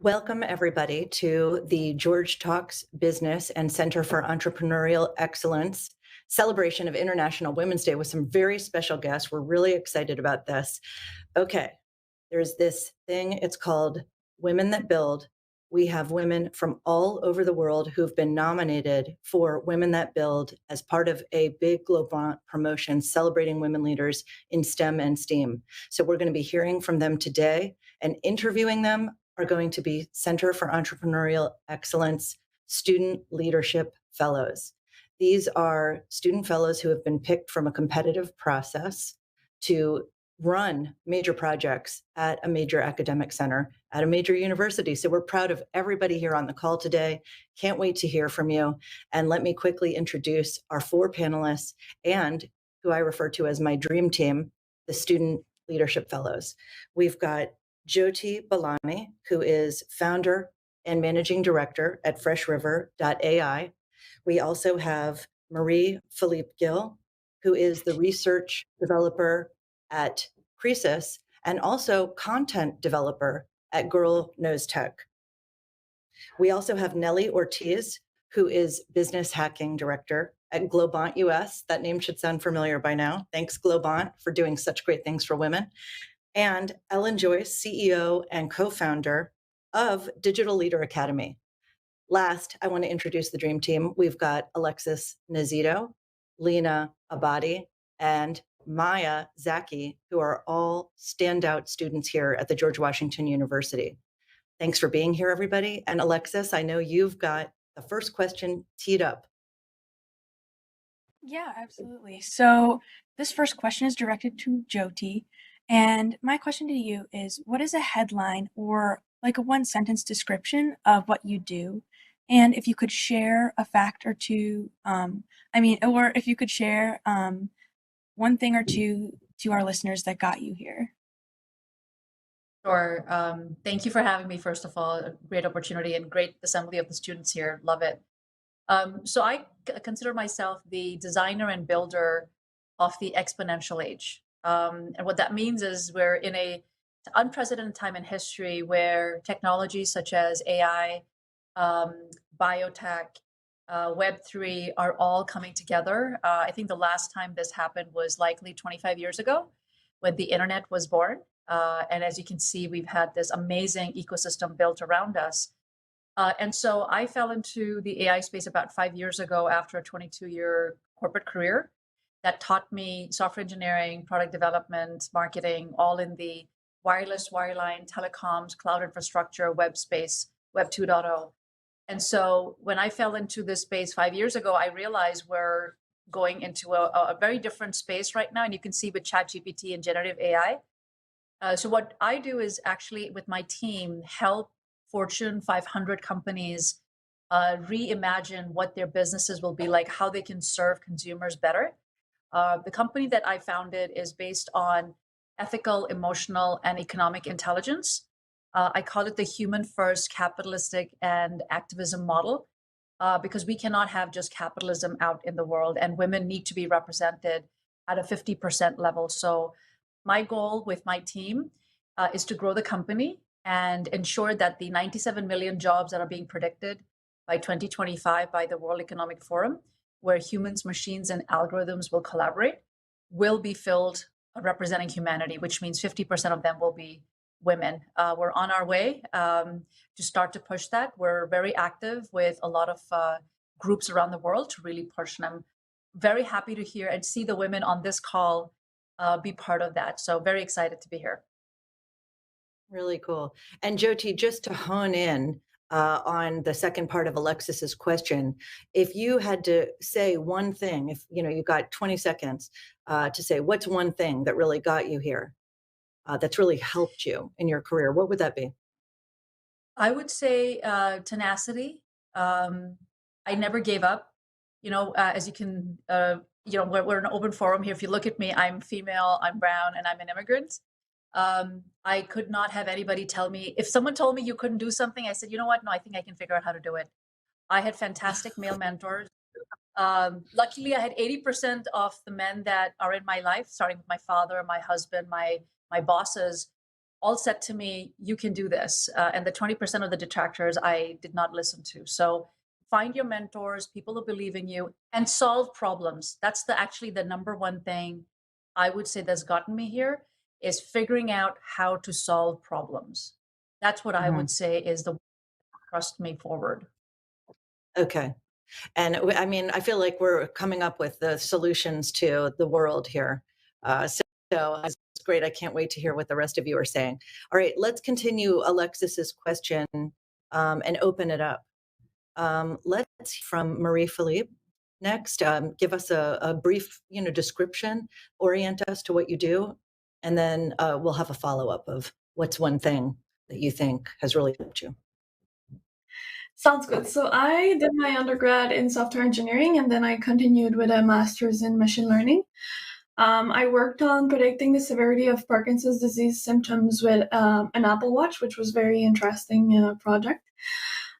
Welcome, everybody, to the George Talks Business and Center for Entrepreneurial Excellence celebration of International Women's Day with some very special guests. We're really excited about this. Okay, there's this thing, it's called Women That Build. We have women from all over the world who've been nominated for Women That Build as part of a big Globant promotion celebrating women leaders in STEM and STEAM. So we're going to be hearing from them today, and interviewing them are going to be Center for Entrepreneurial Excellence Student Leadership Fellows. These are student fellows who have been picked from a competitive process to run major projects at a major academic center, at a major university. So we're proud of everybody here on the call today. Can't wait to hear from you. And let me quickly introduce our four panelists and who I refer to as my dream team, the Student Leadership Fellows. We've got Jyoti Balani, who is founder and managing director at freshriver.ai. We also have Marie Philippe Gill, who is the research developer at Creasus and also content developer at Girl Knows Tech. We also have Nellie Ortiz, who is business hacking director at Globant US. That name should sound familiar by now. Thanks, Globant, for doing such great things for women. And Ellen Joyce, CEO and co-founder of Digital Leader Academy. Last, I want to introduce the dream team. We've got Alexis Nazito, Lena Abadi, and Maya Zaki, who are all standout students here at the George Washington University. Thanks for being here, everybody. And Alexis, I know you've got the first question teed up. Yeah, absolutely. So this first question is directed to Jyoti. And my question to you is, what is a headline or like a one sentence description of what you do? And if you could share a fact or two, or if you could share one thing or two to our listeners that got you here. Sure. Thank you for having me, first of all. A great opportunity and great assembly of the students here. Love it. So I consider myself the designer and builder of the exponential age. And what that means is we're in a unprecedented time in history where technologies such as AI, biotech, Web3 are all coming together. I think the last time this happened was likely 25 years ago when the internet was born. And as you can see, we've had this amazing ecosystem built around us. And so I fell into the AI space about 5 years ago after a 22-year corporate career that taught me software engineering, product development, marketing, all in the wireless, wireline, telecoms, cloud infrastructure, web space, Web 2.0. And so when I fell into this space 5 years ago, I realized we're going into a very different space right now. And you can see with ChatGPT and generative AI. So what I do is actually with my team help Fortune 500 companies reimagine what their businesses will be like, how they can serve consumers better. The company that I founded is based on ethical, emotional, and economic intelligence. I call it the human first capitalistic and activism model because we cannot have just capitalism out in the world, and women need to be represented at a 50% level. So my goal with my team is to grow the company and ensure that the 97 million jobs that are being predicted by 2025 by the World Economic Forum, where humans, machines, and algorithms will collaborate, will be filled representing humanity, which means 50% of them will be women. We're on our way to start to push that. We're very active with a lot of groups around the world to really push them. Very happy to hear and see the women on this call be part of that. So very excited to be here. Really cool. And Jyoti, just to hone in on the second part of Alexis's question, if you had to say one thing, if you got 20 seconds to say what's one thing that really got you here, that's really helped you in your career, what would that be? I would say tenacity. I never gave up. As you can, we're an open forum here. If you look at me, I'm female, I'm brown, and I'm an immigrant. I could not have anybody tell me, if someone told me you couldn't do something, I said, you know what? No, I think I can figure out how to do it. I had fantastic male mentors. Luckily, I had 80% of the men that are in my life, starting with my father, my husband, my bosses, all said to me, you can do this. And the 20% of the detractors I did not listen to. So find your mentors, people who believe in you, and solve problems. That's actually the number one thing I would say that's gotten me here, is figuring out how to solve problems. That's what I Mhm. would say is the thrust me forward. Okay. And I mean, I feel like we're coming up with the solutions to the world here. So it's great. I can't wait to hear what the rest of you are saying. All right, let's continue Alexis's question and open it up. Let's hear from Marie Philippe next. Give us a brief, description, orient us to what you do, and then we'll have a follow up of what's one thing that you think has really helped you. Sounds good. So I did my undergrad in software engineering, and then I continued with a master's in machine learning. I worked on predicting the severity of Parkinson's disease symptoms with an Apple Watch, which was very interesting project.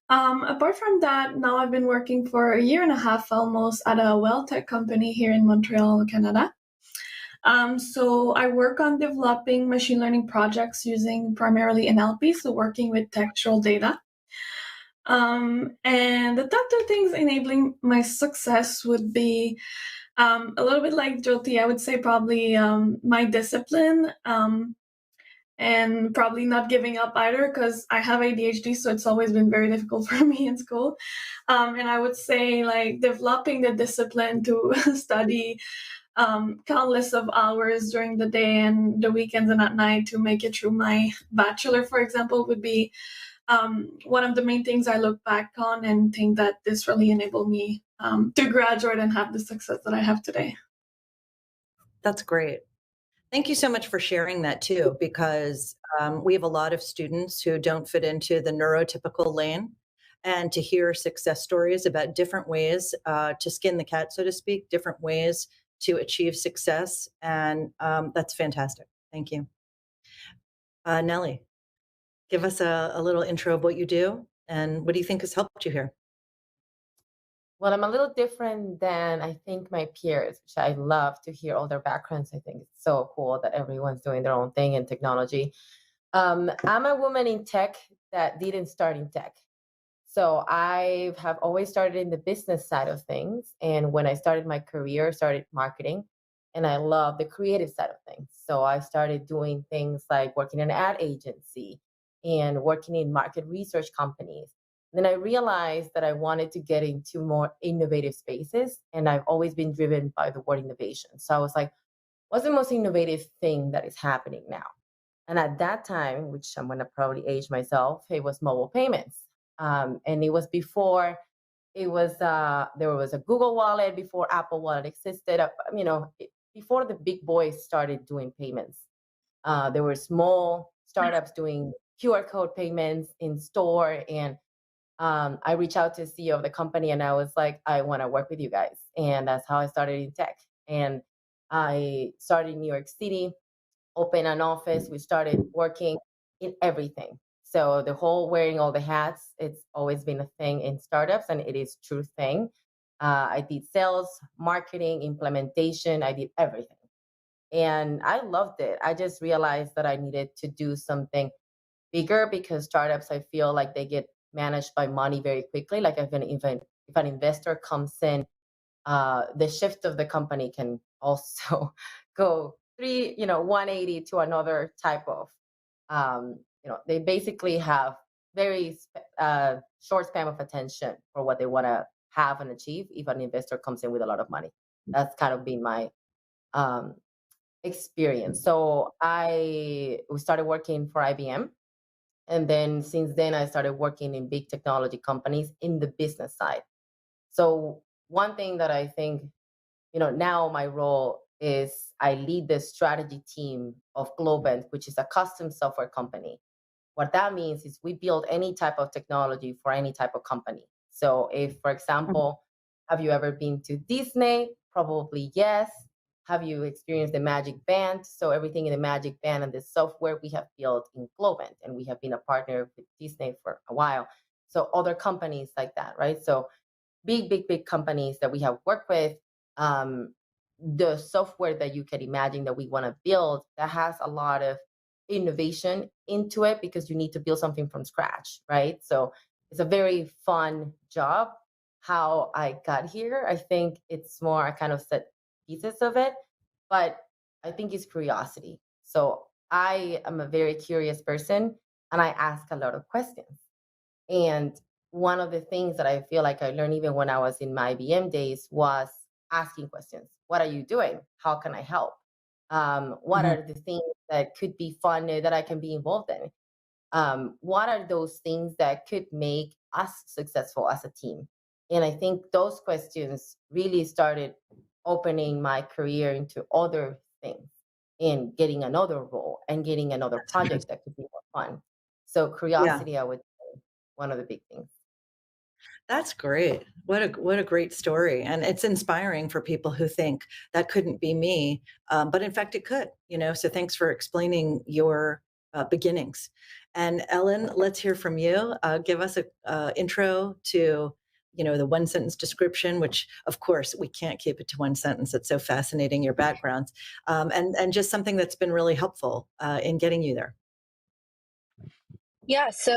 Apart from that, now I've been working for a year and a half almost at a well tech company here in Montreal, Canada. So I work on developing machine learning projects using primarily NLP, so working with textual data. And the top two things enabling my success would be a little bit like Jyoti, I would say probably my discipline and probably not giving up either, because I have ADHD, so it's always been very difficult for me in school. And I would say like developing the discipline to study countless of hours during the day and the weekends and at night to make it through my bachelor, for example, would be one of the main things I look back on and think that this really enabled me to graduate and have the success that I have today. That's great. Thank you so much for sharing that too, because we have a lot of students who don't fit into the neurotypical lane. And to hear success stories about different ways to skin the cat, so to speak, different ways to achieve success. And that's fantastic. Thank you. Nellie, give us a little intro of what you do and what do you think has helped you here? Well, I'm a little different than I think my peers, which I love to hear all their backgrounds. I think it's so cool that everyone's doing their own thing in technology. I'm a woman in tech that didn't start in tech. So I have always started in the business side of things. And when I started my career, I started marketing, and I love the creative side of things. So I started doing things like working in an ad agency and working in market research companies. Then I realized that I wanted to get into more innovative spaces, and I've always been driven by the word innovation. So I was like, what's the most innovative thing that is happening now? And at that time, which I'm going to probably age myself, it was mobile payments. And it was before there was a Google Wallet, before Apple Wallet existed. Before the big boys started doing payments. There were small startups doing QR code payments in store, and I reached out to the CEO of the company, and I was like, I want to work with you guys, and that's how I started in tech. And I started in New York City, opened an office. We started working in everything. So the whole wearing all the hats, it's always been a thing in startups, and it is true thing. I did sales, marketing, implementation. I did everything. And I loved it. I just realized that I needed to do something bigger, because startups, I feel like they get managed by money very quickly. Like if an investor comes in, the shift of the company can also go 180 to another type of, they basically have very short span of attention for what they want to have and achieve if an investor comes in with a lot of money. That's kind of been my experience. So we started working for IBM. And then since then, I started working in big technology companies in the business side. So one thing that I think, now my role is I lead the strategy team of Globant, which is a custom software company. What that means is we build any type of technology for any type of company. So if, for example, have you ever been to Disney? Probably yes. Have you experienced the Magic Band? So everything in the Magic Band and the software we have built in Globant, and we have been a partner with Disney for a while. So other companies like that, right? So big companies that we have worked with, the software that you can imagine that we want to build, that has a lot of innovation into it because you need to build something from scratch, right? So it's a very fun job. How I got here, I think it's more, I kind of set pieces of it, but I think it's curiosity. So I am a very curious person and I ask a lot of questions. And one of the things that I feel like I learned even when I was in my IBM days was asking questions. What are you doing? How can I help? What Mhm. are the things that could be fun that I can be involved in? What are those things that could make us successful as a team? And I think those questions really started opening my career into other things and getting another role and getting another That's project interesting. that could be more fun. So Yeah. curiosity, I would say, one of the big things. That's great. What a great story, and it's inspiring for people who think that couldn't be me, but in fact it could. So thanks for explaining your beginnings. And Ellen, let's hear from you. Give us a intro to the one sentence description, which of course we can't keep it to one sentence. It's so fascinating your backgrounds, and just something that's been really helpful in getting you there. Yeah, so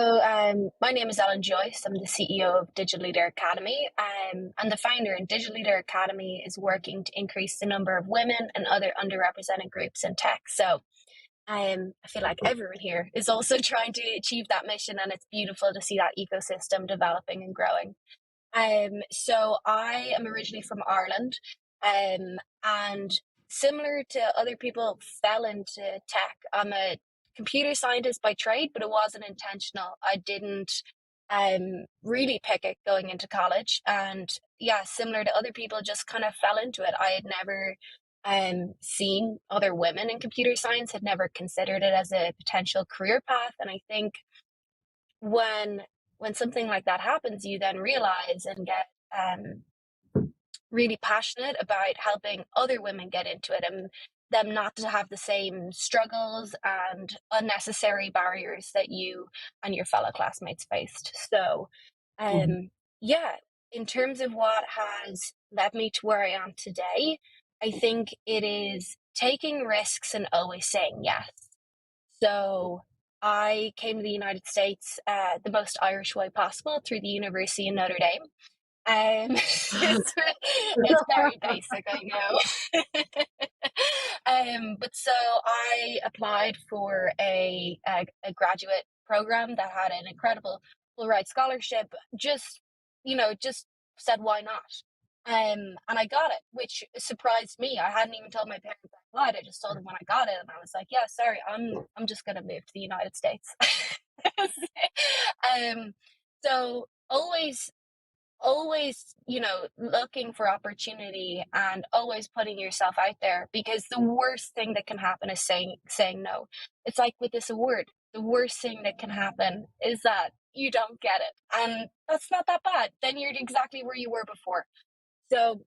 my name is Ellen Joyce. I'm the CEO of Digital Leader Academy. I'm the founder, and Digital Leader Academy is working to increase the number of women and other underrepresented groups in tech. So I feel like everyone here is also trying to achieve that mission, and it's beautiful to see that ecosystem developing and growing. So I am originally from Ireland, and similar to other people, fell into tech. I'm a computer scientist by trade, but it wasn't intentional. I didn't really pick it going into college, and yeah, similar to other people, just kind of fell into it. I had never seen other women in computer science, had never considered it as a potential career path, and I think when something like that happens, you then realize and get really passionate about helping other women get into it and them not to have the same struggles and unnecessary barriers that you and your fellow classmates faced. So, Mhm. yeah, in terms of what has led me to where I am today, I think it is taking risks and always saying yes. So I came to the United States the most Irish way possible through the University in Notre Dame. It's very basic, I know. But so I applied for a graduate program that had an incredible full ride scholarship. Just said why not. And I got it, which surprised me. I hadn't even told my parents I applied. I just told them when I got it, and I was like, "Yeah, sorry, I'm just gonna move to the United States." um, so always looking for opportunity and always putting yourself out there, because the worst thing that can happen is saying no. It's like with this award, the worst thing that can happen is that you don't get it, and that's not that bad. Then you're exactly where you were before. So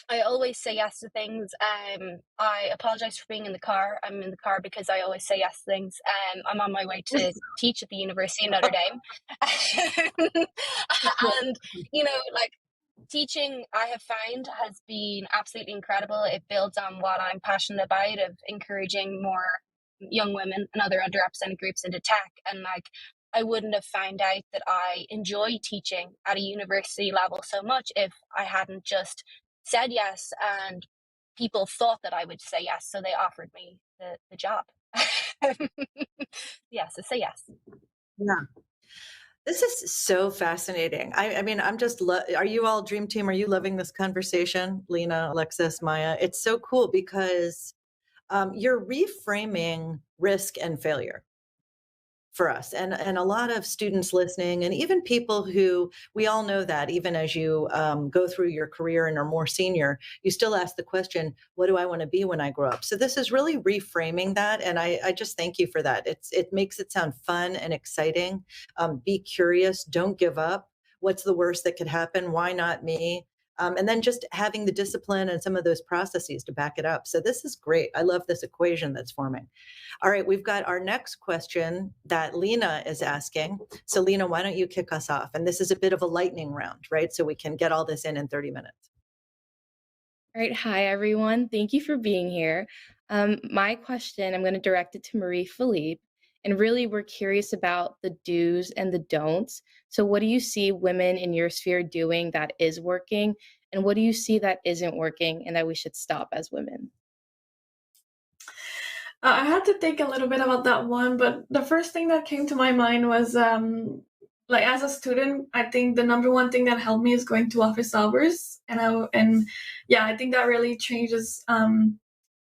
I always say yes to things. I apologize for being in the car. I'm in the car because I always say yes to things. I'm on my way to teach at the University of Notre Dame. And, like, teaching, I have found, has been absolutely incredible. It builds on what I'm passionate about, of encouraging more young women and other underrepresented groups into tech. And like, I wouldn't have found out that I enjoy teaching at a university level so much if I hadn't just said yes, and people thought that I would say yes, so they offered me the job. Yeah, so say yes. Yeah. This is so fascinating. I mean, I'm just, are you all Dream Team? Are you loving this conversation? Lena, Alexis, Maya? It's so cool because you're reframing risk and failure for us, and a lot of students listening, and even people who, we all know that even as you go through your career and are more senior, you still ask the question, what do I want to be when I grow up? So this is really reframing that, and I just thank you for that. It makes it sound fun and exciting. Be curious, don't give up. What's the worst that could happen? Why not me? And then just having the discipline and some of those processes to back it up. So this is great. I love this equation that's forming. All right, we've got our next question that Lena is asking. So Lena, why don't you kick us off? And this is a bit of a lightning round, right? So we can get all this in 30 minutes. All right, hi everyone. Thank you for being here. My question, I'm going to direct it to Marie Philippe. And really, we're curious about the do's and the don'ts. So, what do you see women in your sphere doing that is working? And what do you see that isn't working and that we should stop as women? I had to think a little bit about that one, but the first thing that came to my mind was like as a student, I think the number one thing that helped me is going to office hours, and yeah, I think that really changes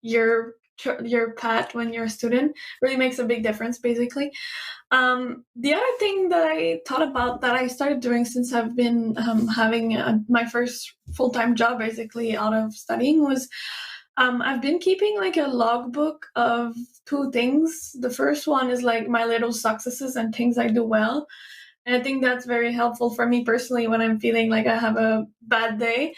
your path when you're a student. Really makes a big difference, basically. The other thing that I thought about that I started doing since I've been having my first full-time job, basically out of studying, was I've been keeping like a logbook of two things. The first one is like my little successes and things I do well. And I think that's very helpful for me personally when I'm feeling like I have a bad day.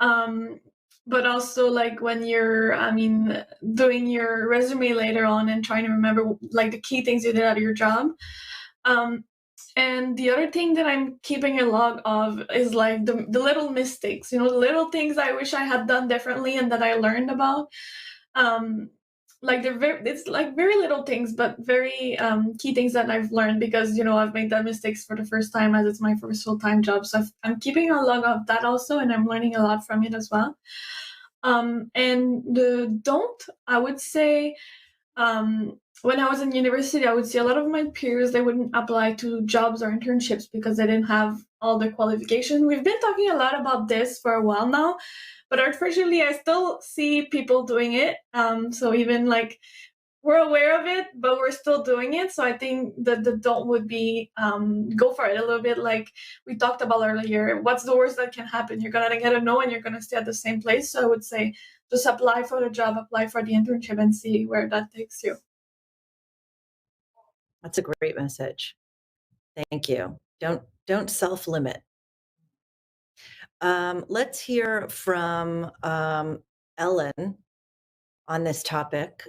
Um, but also like when you're, I mean, doing your resume later on and trying to remember like the key things you did at your job. Um, and the other thing that I'm keeping a log of is like the little mistakes, you know, the little things I wish I had done differently and that I learned about. Um, like it's like very little things, but very key things that I've learned because, you know, I've made that mistakes for the first time as it's my first full-time job. So I'm keeping a log of that also, and I'm learning a lot from it as well. And the don't, I would say, when I was in university, I would see a lot of my peers, they wouldn't apply to jobs or internships because they didn't have all the qualifications. We've been talking a lot about this for a while now, but unfortunately, I still see people doing it. So even like we're aware of it, but we're still doing it. So I think that the don't would be go for it a little bit. Like we talked about earlier, what's the worst that can happen? You're gonna get a no, and you're gonna stay at the same place. So I would say just apply for the job, apply for the internship, and see where that takes you. That's a great message. Thank you. Don't self-limit. Let's hear from Ellen on this topic.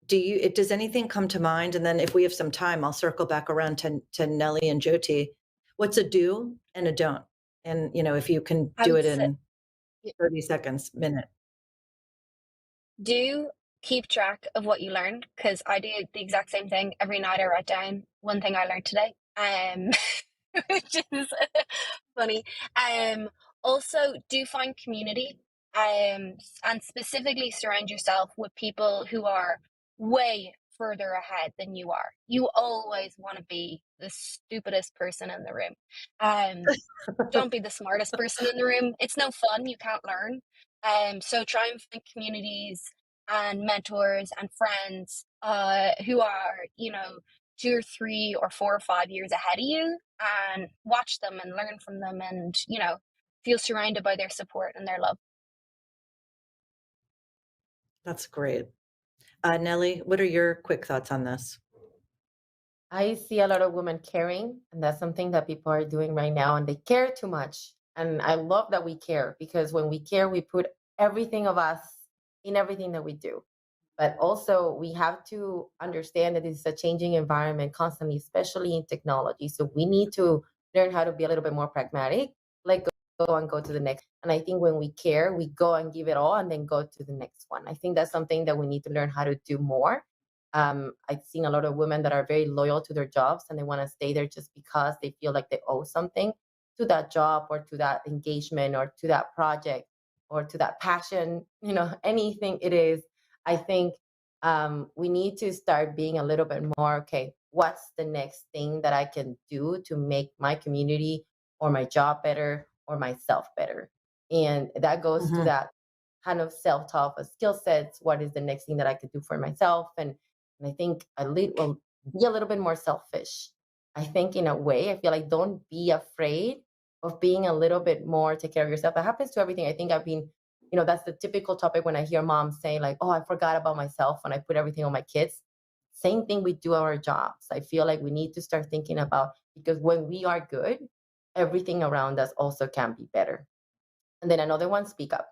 Does anything come to mind? And then if we have some time, I'll circle back around to Nellie and Jyoti. What's a do and a don't? And, you know, if you can I do would it say, in 30 seconds, minute. do keep track of what you learned because I do the exact same thing. Every night I write down one thing I learned today, which is funny. Also, do find community, and specifically surround yourself with people who are way further ahead than you are. You always want to be the stupidest person in the room. Um, don't be the smartest person in the room. It's no fun. You can't learn. So try and find communities and mentors and friends who are, you know, 2 or 3 or 4 or 5 years ahead of you, and watch them and learn from them, and you know, feel surrounded by their support and their love. That's great. Nellie, what are your quick thoughts on this? I see a lot of women caring, and that's something that people are doing right now, and they care too much. And I love that we care because when we care, we put everything of us in everything that we do. But also, we have to understand that it's a changing environment constantly, especially in technology. So we need to learn how to be a little bit more pragmatic, like go and go to the next. And I think when we care, we go and give it all and then go to the next one. I think that's something that we need to learn how to do more. I've seen a lot of women that are very loyal to their jobs and they want to stay there just because they feel like they owe something to that job or to that engagement or to that project or to that passion, you know, anything it is. I think we need to start being a little bit more, okay, what's the next thing that I can do to make my community or my job better or myself better? And that goes to that kind of self-talk of skill sets. What is the next thing that I could do for myself? And I think will be a little bit more selfish. I think in a way, I feel like don't be afraid of being a little bit more take care of yourself. That happens to everything. I think I've been, you know, that's the typical topic when I hear moms saying like, oh, I forgot about myself when I put everything on my kids. Same thing we do our jobs. I feel like we need to start thinking about, because when we are good, everything around us also can be better. And then another one, speak up.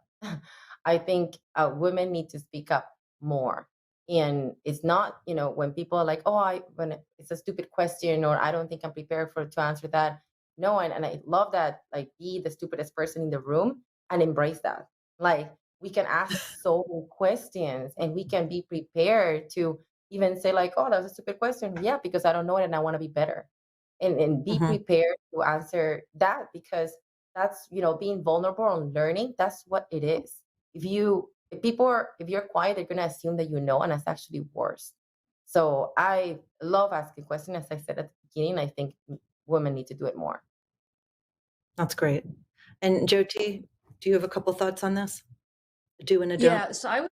I think women need to speak up more. And it's not, you know, when people are like, oh, when it's a stupid question or I don't think I'm prepared to answer that. No, and I love that, like, be the stupidest person in the room and embrace that. Like, we can ask so many questions, and we can be prepared to even say like, oh, that's a stupid question. Yeah, because I don't know it and I want to be better. And be Mhm. prepared to answer that, because that's, being vulnerable and learning. That's what it is. If you're quiet, they're going to assume that you know, and that's actually worse. So I love asking questions. As I said at the beginning, I think women need to do it more. That's great. And Jyoti, do you have a couple thoughts on this? Do and a don't? Yeah, so I would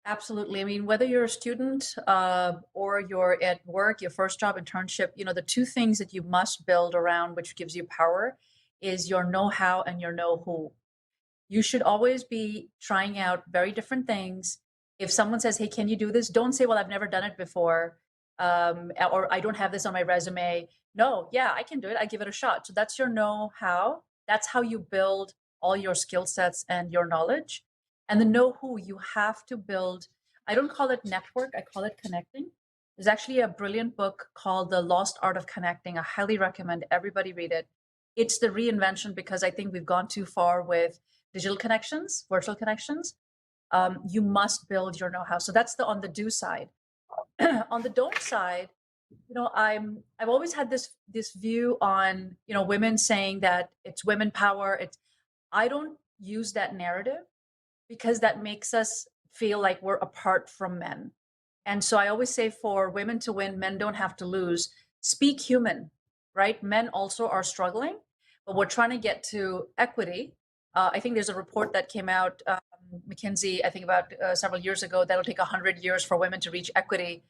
absolutely. I mean, whether you're a student or you're at work, your first job, internship, the two things that you must build around, which gives you power, is your know-how and your know-who. You should always be trying out very different things. If someone says, hey, can you do this? Don't say, well, I've never done it before, or I don't have this on my resume. No, yeah, I can do it. I give it a shot. So that's your know-how. That's how you build all your skill sets and your knowledge. And the know-who, you have to build. I don't call it network. I call it connecting. There's actually a brilliant book called The Lost Art of Connecting. I highly recommend everybody read it. It's the reinvention, because I think we've gone too far with digital connections, virtual connections. You must build your know-how. So that's on the do side. On the don't side, I've always had this view on women saying that it's women power. I don't use that narrative, because that makes us feel like we're apart from men. And so I always say, for women to win, men don't have to lose. Speak human, right? Men also are struggling, but we're trying to get to equity. I think there's a report that came out, McKinsey, I think about several years ago, that'll take 100 years for women to reach equity.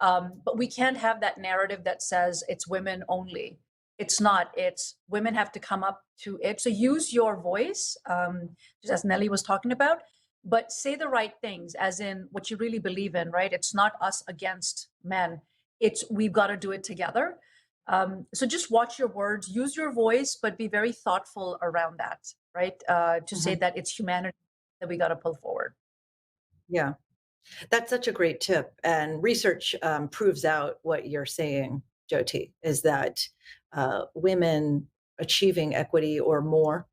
But we can't have that narrative that says it's women only. It's not. It's women have to come up to it. So use your voice, just as Nelly was talking about, but say the right things, as in what you really believe in, right? It's not us against men. It's we've got to do it together. So just watch your words, use your voice, but be very thoughtful around that, right? To say that it's humanity that we got to pull forward. Yeah. That's such a great tip. And research proves out what you're saying, Jyoti, is that women achieving equity or more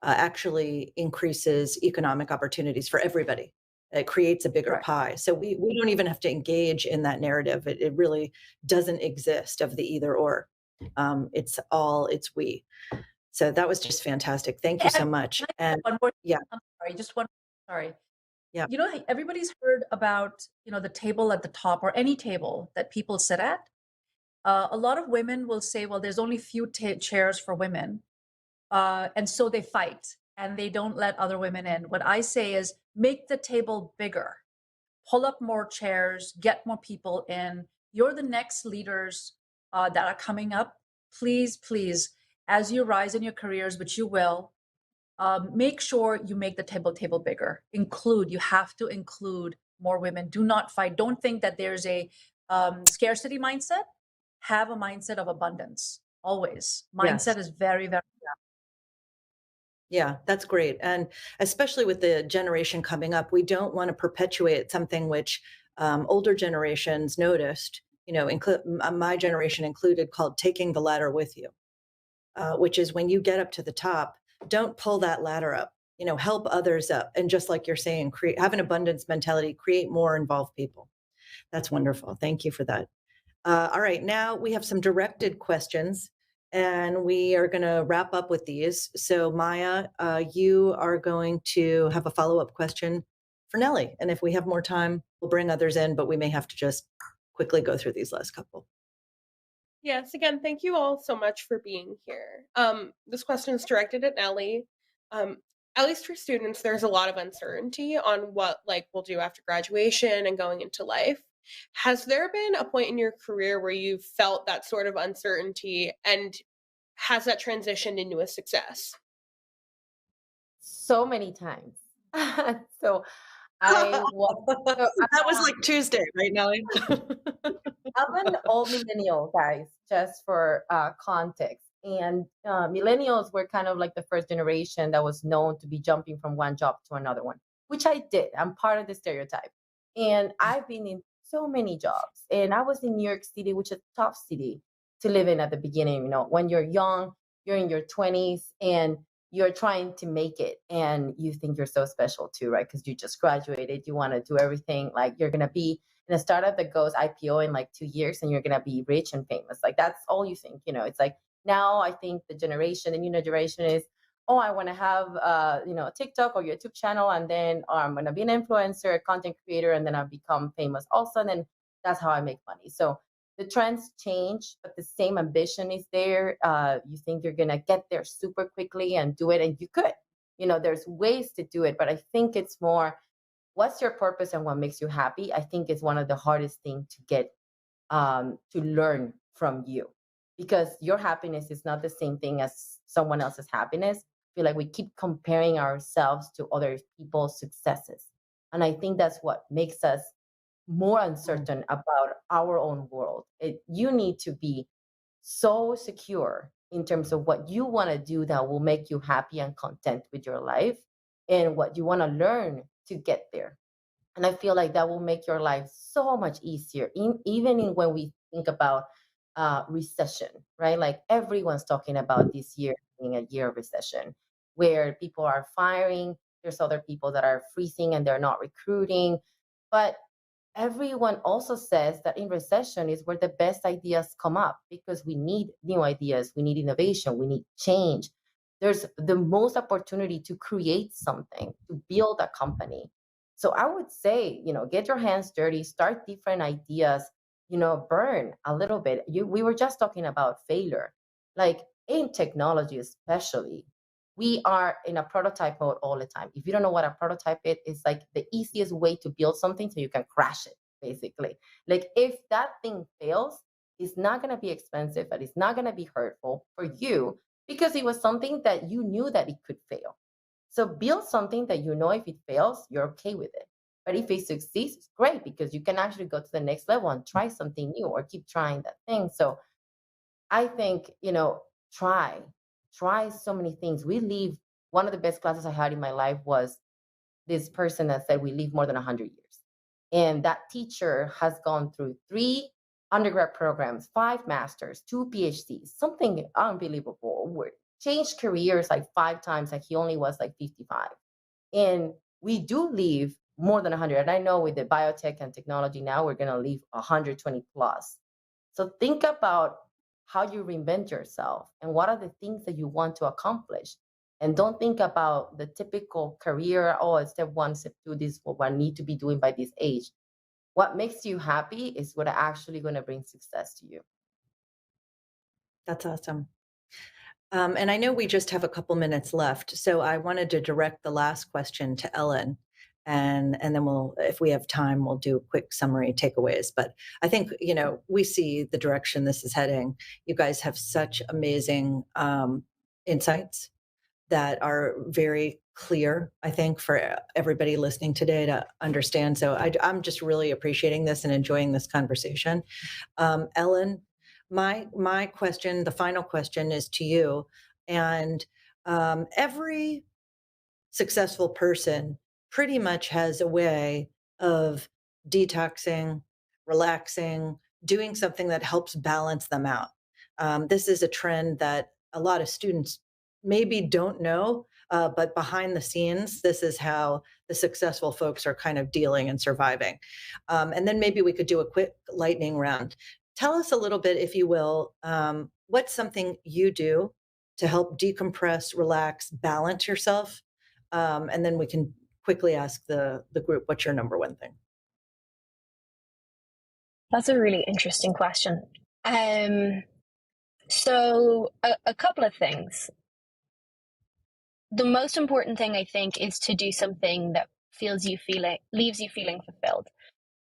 actually increases economic opportunities for everybody. It creates a bigger Right. pie. So we don't even have to engage in that narrative. It really doesn't exist of the either or. It's we. So that was just fantastic. Thank you so much. And one more. yeah, I'm sorry, just one. Sorry. yeah. Everybody's heard about, the table at the top, or any table that people sit at. A lot of women will say, well, there's only few chairs for women. And so they fight and they don't let other women in. What I say is, make the table bigger, pull up more chairs, get more people in. You're the next leaders that are coming up. Please, please, as you rise in your careers, which you will, make sure you make the table bigger. You have to include more women. Do not fight. Don't think that there's a scarcity mindset. Have a mindset of abundance. Always. Mindset is very, very. Yeah, that's great. And especially with the generation coming up, we don't want to perpetuate something which older generations noticed, my generation included, called taking the ladder with you, which is when you get up to the top, don't pull that ladder up, help others up. And just like you're saying, have an abundance mentality, create more, involve people. That's wonderful. Thank you for that. All right, now we have some directed questions, and we are going to wrap up with these. So Maya, you are going to have a follow-up question for Nelly. And if we have more time, we'll bring others in, but we may have to just quickly go through these last couple. Yes, again, thank you all so much for being here. This question is directed at Nelly. At least for students, there's a lot of uncertainty on what we'll do after graduation and going into life. Has there been a point in your career where you felt that sort of uncertainty, and has that transitioned into a success? So many times. So I was. That was like Tuesday, right, Nelly? I'm an old millennial, guys, just for context. And millennials were kind of like the first generation that was known to be jumping from one job to another one, which I did. I'm part of the stereotype. And I've been in so many jobs. And I was in New York City, which is a tough city to live in at the beginning. When you're young, you're in your 20s, and you're trying to make it and you think you're so special too, right? Because you just graduated, you want to do everything. Like you're going to be in a startup that goes IPO in like 2 years and you're going to be rich and famous. Like that's all you think, it's like now I think the new generation is, oh, I want to have, a TikTok or YouTube channel, and then I'm going to be an influencer, a content creator, and then I'll become famous also. And then that's how I make money. So the trends change, but the same ambition is there. You think you're going to get there super quickly and do it, and you could. There's ways to do it, but I think it's more, what's your purpose and what makes you happy? I think is one of the hardest things to get, to learn from you, because your happiness is not the same thing as someone else's happiness. I feel like we keep comparing ourselves to other people's successes. And I think that's what makes us more uncertain about our own world. You need to be so secure in terms of what you want to do that will make you happy and content with your life, and what you want to learn to get there. And I feel like that will make your life so much easier, even when we think about recession, right? Like everyone's talking about this year being a year of recession, where people are firing. There's other people that are freezing and they're not recruiting. But everyone also says that in recession is where the best ideas come up, because we need new ideas, we need innovation, we need change. There's the most opportunity to create something, to build a company. So I would say, get your hands dirty, start different ideas, burn a little bit. We were just talking about failure. Like in technology, especially, we are in a prototype mode all the time. If you don't know what a prototype is, it's like the easiest way to build something so you can crash it, basically. Like if that thing fails, it's not going to be expensive, but it's not going to be hurtful for you, because it was something that you knew that it could fail. So build something that if it fails, you're okay with it. But if it succeeds, it's great, because you can actually go to the next level and try something new or keep trying that thing. So I think, try so many things. One of the best classes I had in my life was this person that said we live more than 100 years. And that teacher has gone through 3 undergrad programs, 5 masters, 2 PhDs, something unbelievable. Changed careers like 5 times, like he only was like 55. And we do live more than 100. And I know with the biotech and technology now, we're going to live 120 plus. So think about how you reinvent yourself and what are the things that you want to accomplish. And don't think about the typical career, step 1, step 2, this is what I need to be doing by this age. What makes you happy is what actually going to bring success to you. That's awesome. And I know we just have a couple minutes left, so I wanted to direct the last question to Ellen, and then we'll, if we have time, we'll do quick summary takeaways. But I think we see the direction this is heading. You guys have such amazing insights that are very clear, I think, for everybody listening today to understand. So I'm just really appreciating this and enjoying this conversation. Ellen, my question, the final question, is to you. And every successful person pretty much has a way of detoxing, relaxing, doing something that helps balance them out. This is a trend that a lot of students maybe don't know, but behind the scenes, this is how the successful folks are kind of dealing and surviving. And then maybe we could do a quick lightning round. Tell us a little bit, if you will, what's something you do to help decompress, relax, balance yourself? And then we can quickly ask the group, what's your number one thing? That's a really interesting question. So a couple of things. The most important thing, I think, is to do something that leaves you feeling fulfilled.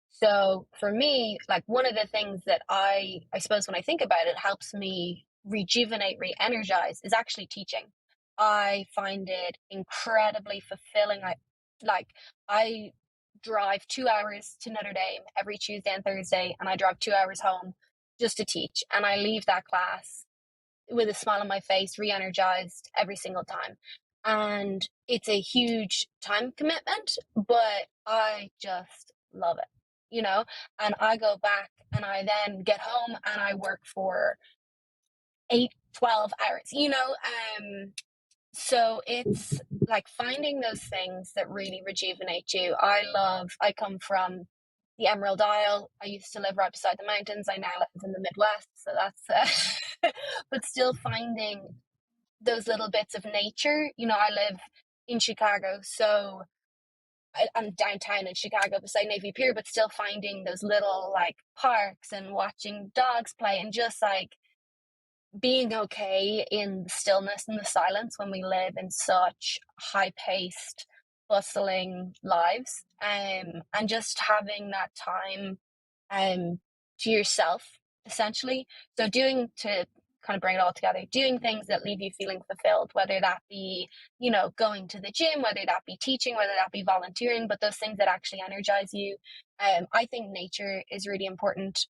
So for me, like one of the things that I suppose when I think about it, helps me rejuvenate, re-energize, is actually teaching. I find it incredibly fulfilling. I drive 2 hours to Notre Dame every Tuesday and Thursday, and I drive 2 hours home just to teach. And I leave that class with a smile on my face, re-energized every single time. And it's a huge time commitment, but I just love it, and I go back and I then get home and I work for 8, 12 hours, So it's like finding those things that really rejuvenate you. I come from the Emerald Isle. I used to live right beside the mountains. I now live in the Midwest. So that's, but still finding those little bits of nature. You know, I live in Chicago. So I'm downtown in Chicago beside Navy Pier, but still finding those little like parks and watching dogs play and just like being okay in the stillness and the silence when we live in such high paced, bustling lives. And just having that time to yourself, essentially. So doing to kind of bring it all together, doing things that leave you feeling fulfilled, whether that be, you know, going to the gym, whether that be teaching, whether that be volunteering, but those things that actually energize you. I think nature is really important,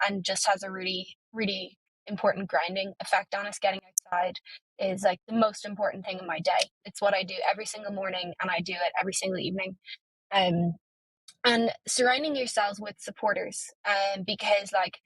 and just has a really, really important grounding effect on us. Getting outside is like the most important thing in my day. It's what I do every single morning, and I do it every single evening. Um, and surrounding yourselves with supporters, because like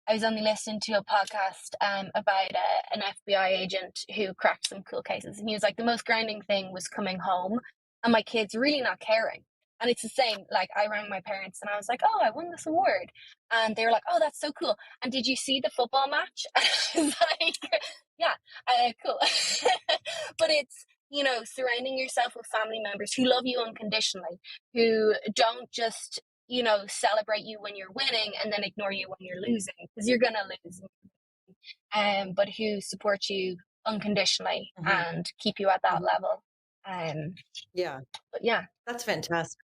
I was only listening to a podcast about an FBI agent who cracked some cool cases, and he was like, the most grounding thing was coming home and my kids really not caring. And it's the same. Like I rang my parents and I was like, "Oh, I won this award," and they were like, "Oh, that's so cool. And did you see the football match?" I was like, "Yeah, cool." But it's, you know, surrounding yourself with family members who love you unconditionally, who don't just, you know, celebrate you when you're winning and then ignore you when you're losing, because you're gonna lose. But who support you unconditionally and keep you at that level. Yeah, But yeah. that's fantastic.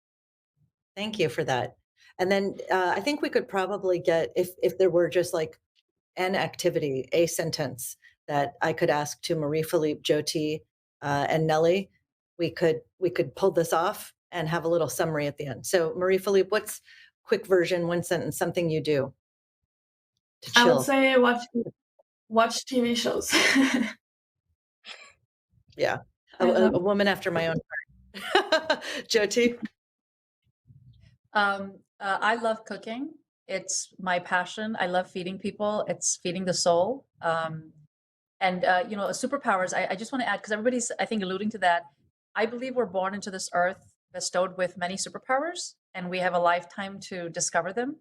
Thank you for that. And then I think we could probably get, if there were just like an activity, a sentence that I could ask to Marie-Philippe, Jyoti, and Nellie, we could pull this off and have a little summary at the end. So Marie-Philippe, what's quick version, one sentence, something you do to I would chill? say watch TV shows. Yeah, I love a woman after my own heart. Jyoti? I love cooking. It's my passion. I love feeding people. It's feeding the soul. And you know, superpowers. I just want to add, because everybody's, I think, alluding to that. I believe we're born into this earth bestowed with many superpowers, and we have a lifetime to discover them,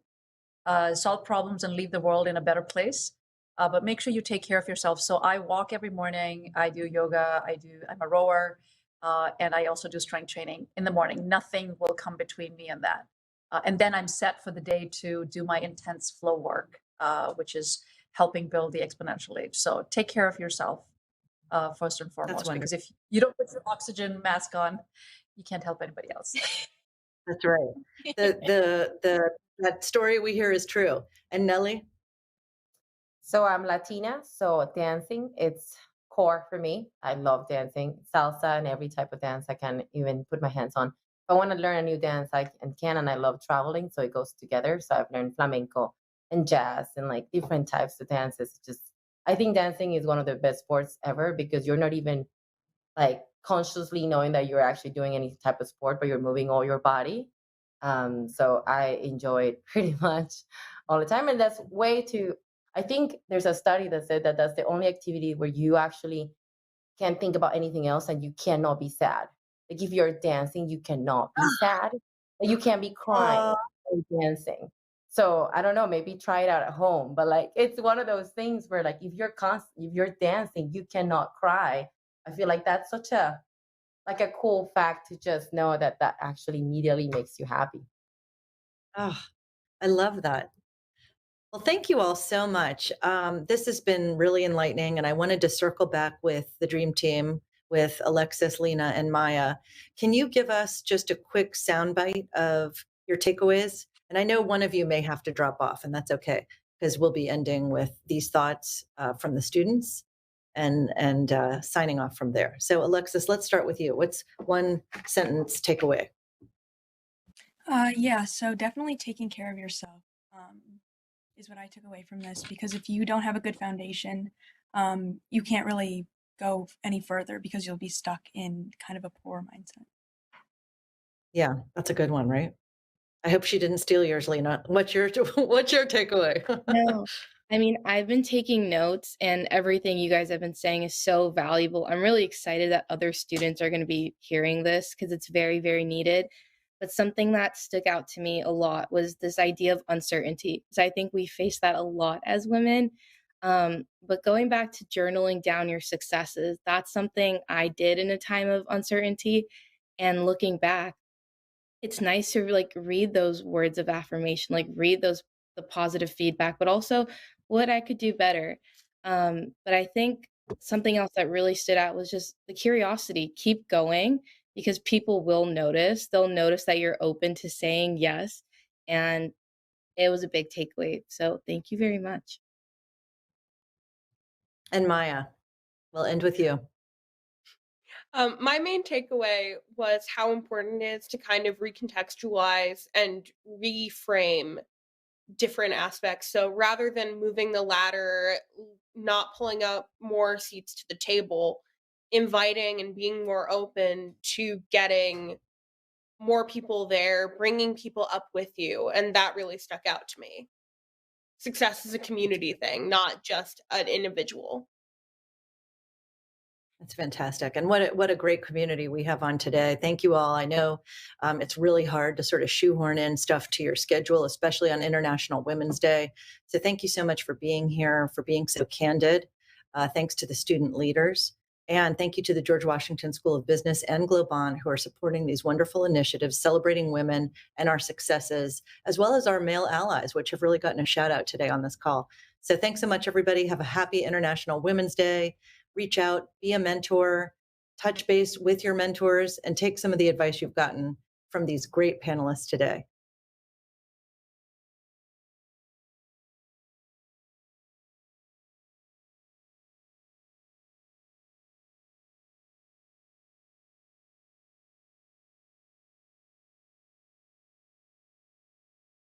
solve problems, and leave the world in a better place. But make sure you take care of yourself. So I walk every morning. I do yoga. I'm a rower, and I also do strength training in the morning. Nothing will come between me and that. And then I'm set for the day to do my intense flow work, which is helping build the exponential age. So take care of yourself first and foremost, because if you don't put your oxygen mask on, you can't help anybody else. That's right. That story we hear is true. And Nellie? So I'm Latina, so dancing, it's core for me. I love dancing, salsa and every type of dance I can even put my hands on. If I want to learn a new dance, I can, and I love traveling, so it goes together. So I've learned flamenco and jazz and like different types of dances. Just, I think dancing is one of the best sports ever, because you're not even like consciously knowing that you're actually doing any type of sport, but you're moving all your body. So I enjoy it pretty much all the time. And that's way too, I think there's a study that said that that's the only activity where you actually can't think about anything else and you cannot be sad. Like if you're dancing, you cannot be sad. You can't be crying while dancing. So I don't know, maybe try it out at home. But like it's one of those things where like if you're dancing, you cannot cry. I feel like that's such a cool fact to just know that actually immediately makes you happy. Oh, I love that. Well, thank you all so much. This has been really enlightening, and I wanted to circle back with the dream team with Alexis, Lena, and Maya. Can you give us just a quick soundbite of your takeaways? And I know one of you may have to drop off, and that's okay, because we'll be ending with these thoughts from the students and signing off from there. So, Alexis, let's start with you. What's one sentence takeaway? Yeah, so definitely taking care of yourself is what I took away from this, because if you don't have a good foundation, you can't really go any further, because you'll be stuck in kind of a poor mindset. Yeah, that's a good one, right? I hope she didn't steal yours, Lena. What's your takeaway? No, I mean, I've been taking notes, and everything you guys have been saying is so valuable. I'm really excited that other students are going to be hearing this because it's very, very needed. But something that stuck out to me a lot was this idea of uncertainty. So I think we face that a lot as women. But going back to journaling down your successes, that's something I did in a time of uncertainty. And looking back, it's nice to like read those words of affirmation, like read those the positive feedback, but also what I could do better. But I think something else that really stood out was just the curiosity. Keep going because people will notice. They'll notice that you're open to saying yes. And it was a big takeaway. So thank you very much. And Maya, we'll end with you. My main takeaway was how important it is to kind of recontextualize and reframe different aspects. So rather than moving the ladder, not pulling up more seats to the table, inviting and being more open to getting more people there, bringing people up with you. And that really stuck out to me. Success is a community thing, not just an individual. That's fantastic. And what a great community we have on today. Thank you all. I know it's really hard to sort of shoehorn in stuff to your schedule, especially on International Women's Day. So thank you so much for being here, for being so candid. Thanks to the student leaders. And thank you to the George Washington School of Business and Globant, who are supporting these wonderful initiatives, celebrating women and our successes, as well as our male allies, which have really gotten a shout out today on this call. So thanks so much, everybody. Have a happy International Women's Day. Reach out, be a mentor, touch base with your mentors, and take some of the advice you've gotten from these great panelists today.